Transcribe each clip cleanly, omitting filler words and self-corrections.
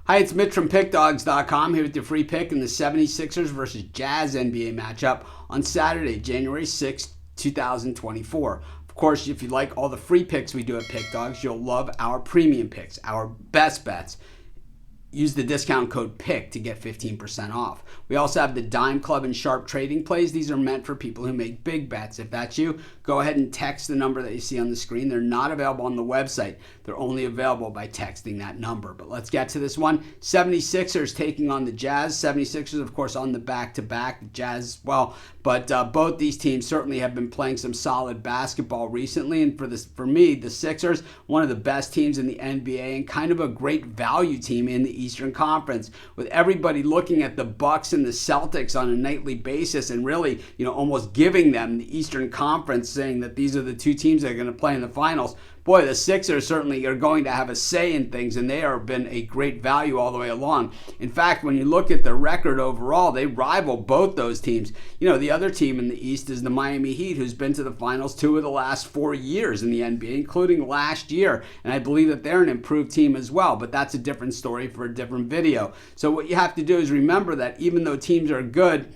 Hi, it's Mitch from Pickdawgz.com here with your free pick in the 76ers versus Jazz NBA matchup on Saturday, January 6th, 2024. Of course, if you like all the free picks we do at Pickdawgz, you'll love our premium picks, our best bets. Use the discount code PICK to get 15% off. We also have the Dime Club and Sharp Trading Plays. These are meant for people who make big bets. If that's you, go ahead and text the number that you see on the screen. They're not available on the website. They're only available by texting that number. But let's get to this one. 76ers taking on the Jazz. 76ers, of course, on the back-to-back. The Jazz, well, but both these teams certainly have been playing some solid basketball recently. And for me, the Sixers, one of the best teams in the NBA and kind of a great value team in the Eastern Conference, with everybody looking at the Bucks and the Celtics on a nightly basis and really, almost giving them the Eastern Conference, saying that these are the two teams that are going to play in the finals. Boy, the Sixers certainly are going to have a say in things, and they have been a great value all the way along. In fact, when you look at the record overall, they rival both those teams. The other team in the East is the Miami Heat, who's been to the finals 2 of the last 4 years in the NBA, including last year. And I believe that they're an improved team as well, but that's a different story for a different video. So what you have to do is remember that even though teams are good,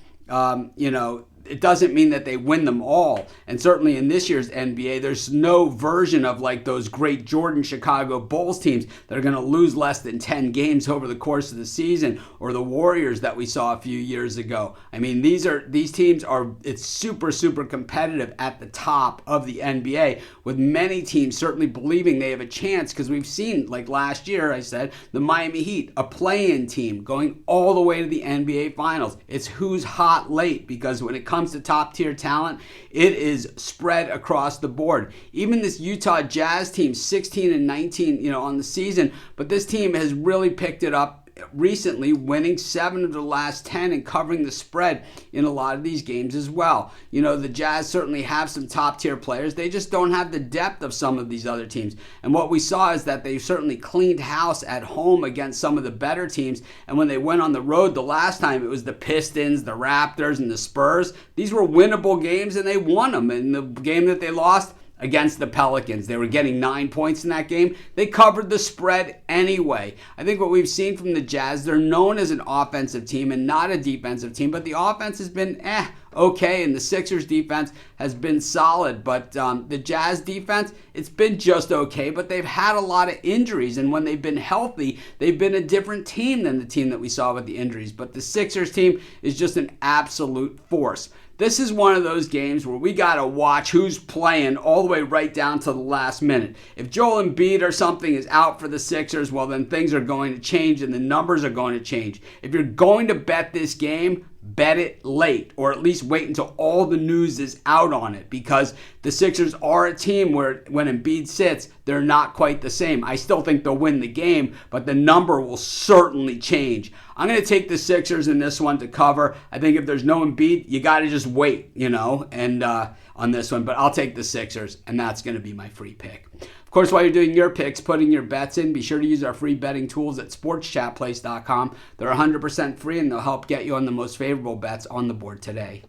it doesn't mean that they win them all. And certainly in this year's NBA, there's no version of like those great Jordan Chicago Bulls teams that are going to lose less than 10 games over the course of the season, or the Warriors that we saw a few years ago. I mean, these teams are, it's super, super competitive at the top of the NBA, with many teams certainly believing they have a chance, because we've seen, like last year, I said, the Miami Heat, a play-in team going all the way to the NBA Finals. It's who's hot late, because when it comes to top tier talent, it is spread across the board. Even this Utah Jazz team, 16-19, on the season, but this team has really picked it up recently, winning 7 of the last 10 and covering the spread in a lot of these games as well. The Jazz certainly have some top tier players. They just don't have the depth of some of these other teams. And what we saw is that they certainly cleaned house at home against some of the better teams. And when they went on the road the last time, it was the Pistons, the Raptors, and the Spurs. These were winnable games, and they won them. And the game that they lost against the Pelicans, they were getting 9 points in that game. They covered the spread anyway. I think what we've seen from the Jazz, they're known as an offensive team and not a defensive team, but the offense has been okay, and the Sixers defense has been solid. But the Jazz defense, it's been just okay, but they've had a lot of injuries, and when they've been healthy, they've been a different team than the team that we saw with the injuries. But the Sixers team is just an absolute force. This is one of those games where we got to watch who's playing all the way right down to the last minute. If Joel Embiid or something is out for the Sixers, well, then things are going to change and the numbers are going to change. If you're going to bet this game, bet it late, or at least wait until all the news is out on it, because the Sixers are a team where when Embiid sits, they're not quite the same. I still think they'll win the game, but the number will certainly change. I'm going to take the Sixers in this one to cover. I think if there's no Embiid, you got to just wait, and on this one. But I'll take the Sixers, and that's going to be my free pick. Of course, while you're doing your picks, putting your bets in, be sure to use our free betting tools at sportschatplace.com. They're 100% free, and they'll help get you on the most favorable bets on the board today.